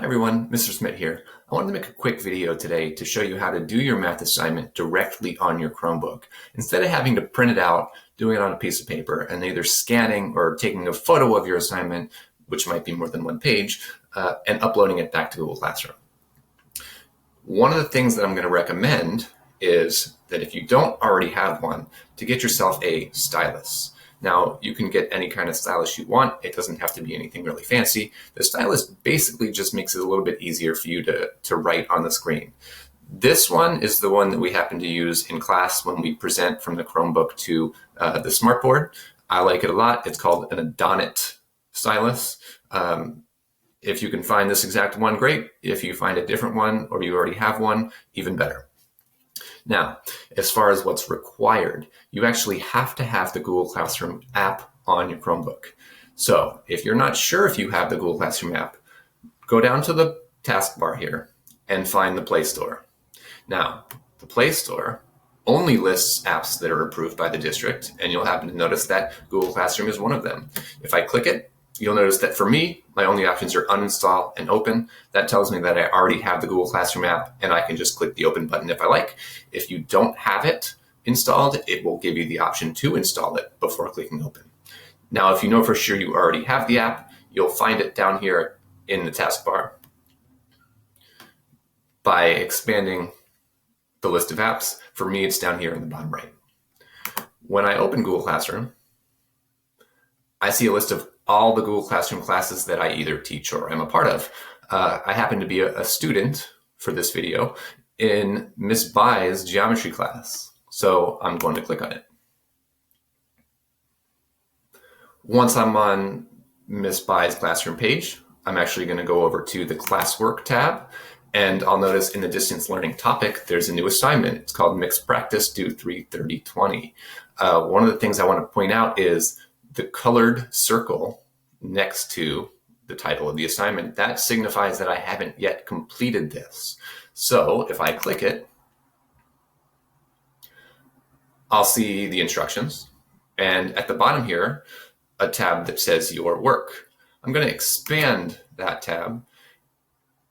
Hi everyone, Mr. Smith here. I wanted to make a quick video today to show you how to do your math assignment directly on your Chromebook. Instead of having to print it out, doing it on a piece of paper, and either scanning or taking a photo of your assignment, which might be more than one page, and uploading it back to Google Classroom. One of the things that I'm going to recommend is that if you don't already have one, to get yourself a stylus. Now, you can get any kind of stylus you want. It doesn't have to be anything really fancy. The stylus basically just makes it a little bit easier for you to write on the screen. This one is the one that we happen to use in class when we present from the Chromebook to the smartboard. I like it a lot. It's called an Adonit stylus. If you can find this exact one, great. If you find a different one or you already have one, even better. Now, as far as what's required, you actually have to have the Google Classroom app on your Chromebook. So if you're not sure if you have the Google Classroom app, go down to the taskbar here and find the Play Store. Now, the Play Store only lists apps that are approved by the district, and you'll happen to notice that Google Classroom is one of them. If I click it, you'll notice that for me, my only options are uninstall and open. That tells me that I already have the Google Classroom app, and I can just click the open button if I like. If you don't have it installed, it will give you the option to install it before clicking open. Now, if you know for sure you already have the app, you'll find it down here in the taskbar by expanding the list of apps. For me, it's down here in the bottom right. When I open Google Classroom, I see a list of all the Google Classroom classes that I either teach or am a part of. I happen to be a student for this video in Miss Bai's geometry class, so I'm going to click on it. Once I'm on Miss Bai's classroom page, I'm actually going to go over to the classwork tab, and I'll notice in the distance learning topic, there's a new assignment. It's called Mixed Practice due 3/30/20. One of the things I want to point out is the colored circle next to the title of the assignment. That signifies that I haven't yet completed this. So if I click it, I'll see the instructions. And at the bottom here, a tab that says your work. I'm going to expand that tab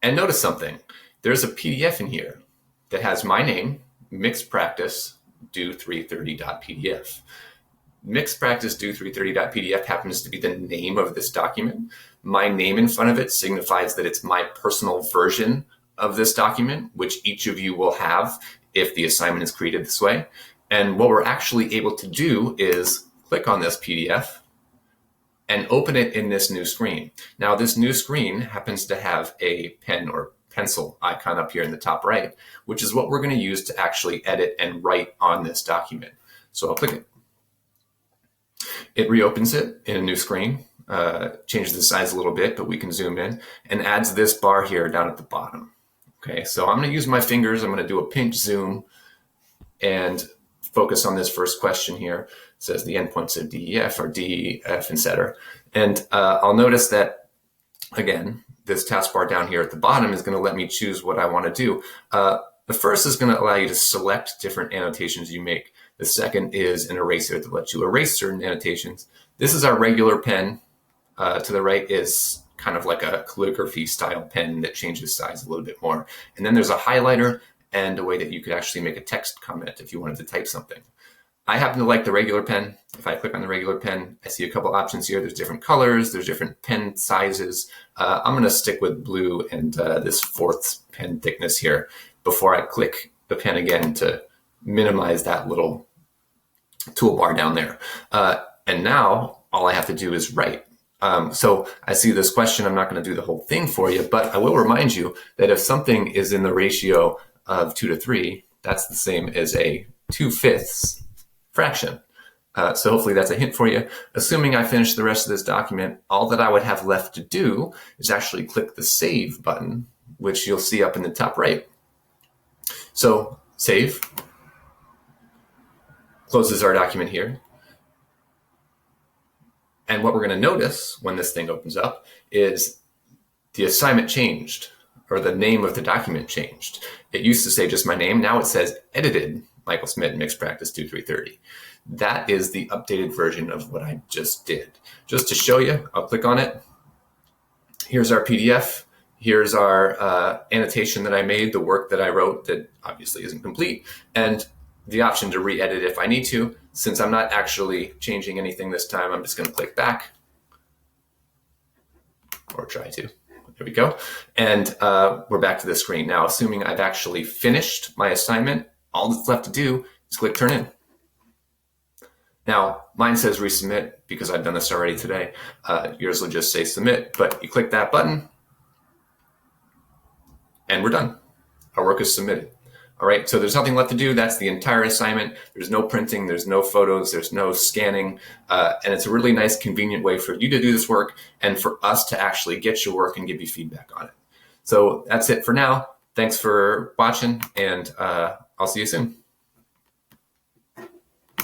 and notice something. There's a PDF in here that has my name, Mixed Practice due 330.pdf. Mixed Practice due 330.pdf happens to be the name of this document. My name in front of it signifies that it's my personal version of this document, which each of you will have if the assignment is created this way. And what we're actually able to do is click on this PDF and open it in this new screen. Now, this new screen happens to have a pen or pencil icon up here in the top right, which is what we're going to use to actually edit and write on this document. So I'll click it. It reopens it in a new screen, changes the size a little bit, but we can zoom in, and adds this bar here down at the bottom. Okay, so I'm going to use my fingers. I'm going to do a pinch zoom and focus on this first question here. It says the endpoints of DEF or DEF, etc. And I'll notice that, again, this taskbar down here at the bottom is going to let me choose what I want to do. The first is going to allow you to select different annotations you make. The second is an eraser that lets you erase certain annotations. This is our regular pen. To the right is kind of like a calligraphy style pen that changes size a little bit more. And then there's a highlighter and a way that you could actually make a text comment if you wanted to type something. I happen to like the regular pen. If I click on the regular pen, I see a couple options here. There's different colors, there's different pen sizes. I'm going to stick with blue and this 4th pen thickness here before I click the pen again to minimize that little toolbar down there. And now all I have to do is write. So I see this question. I'm not going to do the whole thing for you, but I will remind you that if something is in the ratio of 2 to 3, that's the same as a 2/5 fraction. So hopefully that's a hint for you. Assuming I finish the rest of this document, all that I would have left to do is actually click the save button, which you'll see up in the top right. So save closes our document here. And what we're going to notice when this thing opens up is the assignment changed, or the name of the document changed. It used to say just my name. Now it says edited Michael Smith Mixed Practice due 330. That is the updated version of what I just did. Just to show you, I'll click on it. Here's our PDF. Here's our annotation that I made, the work that I wrote that obviously isn't complete, and the option to re-edit if I need to. Since I'm not actually changing anything this time, I'm just going to click back, or try to. There we go. And we're back to the screen. Now, assuming I've actually finished my assignment, all that's left to do is click Turn In. Now, mine says resubmit because I've done this already today. Yours will just say submit, but you click that button and we're done. Our work is submitted. All right, so there's nothing left to do. That's the entire assignment. There's no printing, there's no photos, there's no scanning, and it's a really nice, convenient way for you to do this work and for us to actually get your work and give you feedback on it. So that's it for now. Thanks for watching, and I'll see you soon.